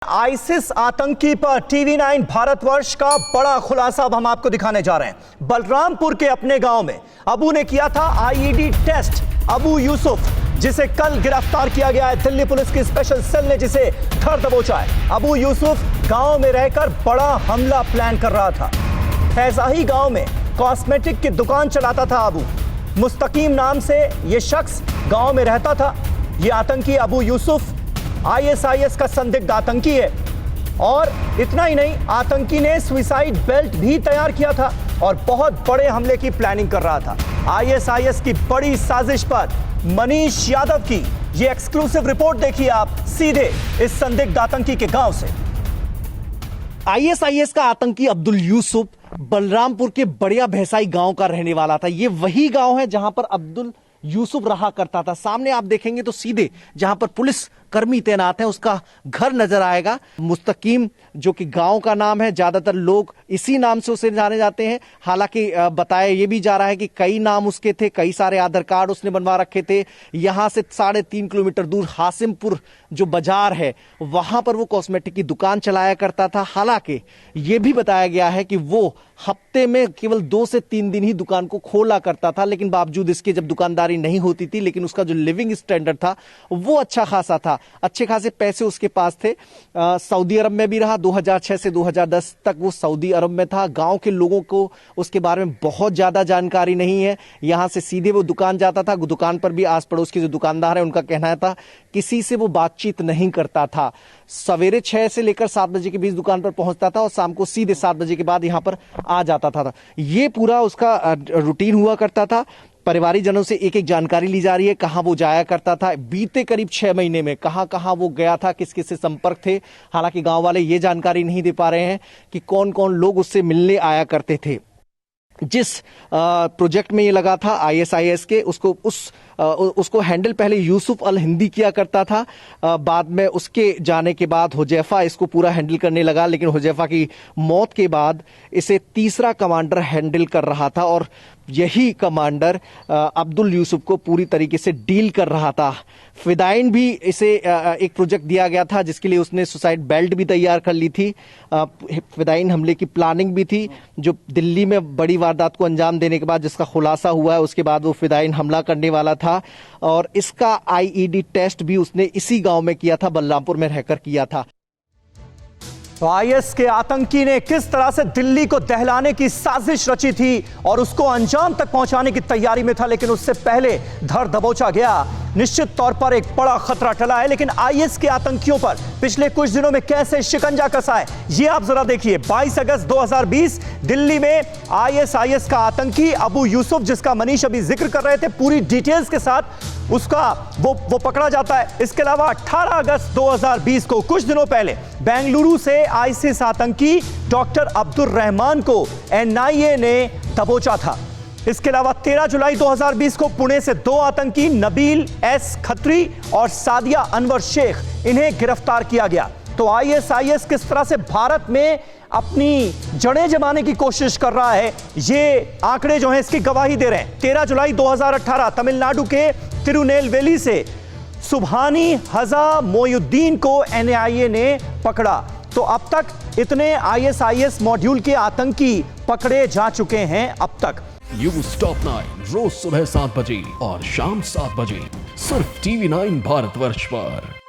ISIS आतंकी पर TV 9 Bharatvarsh का बड़ा खुलासा अब हम आपको दिखाने जा रहे हैं। बलरामपुर के अपने गांव में अबू ने किया था आईईडी टेस्ट। अबू यूसुफ, जिसे कल गिरफ्तार किया गया है, दिल्ली पुलिस की स्पेशल सेल ने जिसे धर दबोचा है। अबू यूसुफ गांव में रहकर बड़ा हमला प्लान कर रहा था। फैजाही गांव में कॉस्मेटिक की दुकान चलाता था अबू। मुस्तकीम नाम से यह शख्स गांव में रहता था। यह आतंकी अबू यूसुफ आईएसआईएस का संदिग्ध आतंकी है। और इतना ही नहीं, आतंकी ने सुसाइड बेल्ट भी तैयार किया था और बहुत बड़े हमले की प्लानिंग कर रहा था। आईएसआईएस की बड़ी साजिश पर मनीष यादव की यह एक्सक्लूसिव रिपोर्ट देखिए आप सीधे इस संदिग्ध आतंकी के गांव से। आईएसआईएस का आतंकी अब्दुल यूसुफ बलरामपुर के बढ़िया भैसाई गांव का रहने वाला था। यह वही गांव है जहां पर अब्दुल यूसुफ रहा करता था। सामने आप देखेंगे तो सीधे जहां पर पुलिस कर्मी तैनात है उसका घर नजर आएगा। मुस्तकीम जो कि गांव का नाम है, ज्यादातर लोग इसी नाम से उसे जाने जाते हैं। हालांकि बताया यह भी जा रहा है कि कई नाम उसके थे, कई सारे आधार कार्ड उसने बनवा रखे थे। यहां से 3.5 किलोमीटर दूर हासिमपुर जो बाजार है वहां पर वो कॉस्मेटिक की दुकान चलाया करता था। हालांकि यह भी बताया गया है कि वो हफ्ते में केवल 2 से 3 दिन ही दुकान को खोला करता था, लेकिन बावजूद इसके जब दुकानदारी नहीं होती थी, लेकिन उसका जो लिविंग स्टैंडर्ड था वो अच्छा खासा था। अच्छे खासे पैसे उसके पास थे। सऊदी अरब में भी रहा। 2006 से 2010 तक वो सऊदी अरब में था। गांव के लोगों को उसके बारे में बहुत ज्यादा जानकारी नहीं है। यहां से सीधे वो दुकान जाता था। दुकान पर भी आस पड़ोस के जो दुकानदार है उनका कहना था किसी से वो बातचीत नहीं करता था। सवेरे 6 से लेकर 7 बजे के बीच दुकान पर पहुंचता था और शाम को सीधे 7 बजे के बाद यहां पर आ जाता था। ये पूरा उसका रूटीन हुआ करता था। परिवारिक जनों से एक एक जानकारी ली जा रही है, कहां वो जाया करता था, बीते करीब 6 महीने में कहां कहां वो गया था, किस किस से संपर्क थे। हालांकि गांव वाले ये जानकारी नहीं दे पा रहे हैं कि कौन कौन लोग उससे मिलने आया करते थे। जिस प्रोजेक्ट में ये लगा था आईएसआईएस के, उसको हैंडल पहले यूसुफ अल हिंदी किया करता था। बाद में उसके जाने के बाद हुजैफा इसको पूरा हैंडल करने लगा, लेकिन हुजैफा की मौत के बाद इसे तीसरा कमांडर हैंडल कर रहा था और यही कमांडर अब्दुल यूसुफ को पूरी तरीके से डील कर रहा था। फिदाइन भी इसे एक प्रोजेक्ट दिया गया था जिसके लिए उसने सुसाइड बेल्ट भी तैयार कर ली थी। फिदाइन हमले की प्लानिंग भी थी, जो दिल्ली में बड़ी वारदात को अंजाम देने के बाद जिसका खुलासा हुआ है, उसके बाद वो फिदाइन हमला करने वाला था। और इसका आईईडी टेस्ट भी उसने इसी गांव में किया था, बलरामपुर में रहकर किया था। तो आईएस के आतंकी ने किस तरह से दिल्ली को दहलाने की साजिश रची थी और उसको अंजाम तक पहुंचाने की तैयारी में था, लेकिन उससे पहले धर दबोचा गया। निश्चित तौर पर एक बड़ा खतरा टला है, लेकिन आईएस के आतंकियों पर पिछले कुछ दिनों में कैसे शिकंजा कसा है ये आप जरा देखिए। 22 अगस्त 2020 दिल्ली में आईएसआईएस का आतंकी अबू यूसुफ, जिसका मनीष अभी जिक्र कर रहे थे, पूरी डिटेल्स के साथ उसका वो पकड़ा जाता है। इसके अलावा 18 अगस्त 2020 को, कुछ दिनों पहले, बेंगलुरु से आईसिस आतंकी डॉक्टर अब्दुल रहमान को एनआईए ने दबोचा था। इसके अलावा 13 जुलाई 2020 को पुणे से 2 आतंकी नबील एस खत्री और सादिया अनवर शेख, इन्हें गिरफ्तार किया गया। तो आईएसआईएस किस तरह से भारत में अपनी जड़ें जमाने की कोशिश कर रहा है, ये आंकड़े जो हैं इसकी गवाही दे रहे हैं। 13 जुलाई 2018 तमिलनाडु के तिरुनेलवेली से सुभानी हजा मोयुद्दीन को एनआईए ने पकड़ा। तो अब तक इतने आईएसआईएस मॉड्यूल के आतंकी पकड़े जा चुके हैं अब तक। न्यूज़ टॉप 9 रोज सुबह 7 बजे और शाम 7 बजे सिर्फ टीवी 9 भारतवर्ष पर।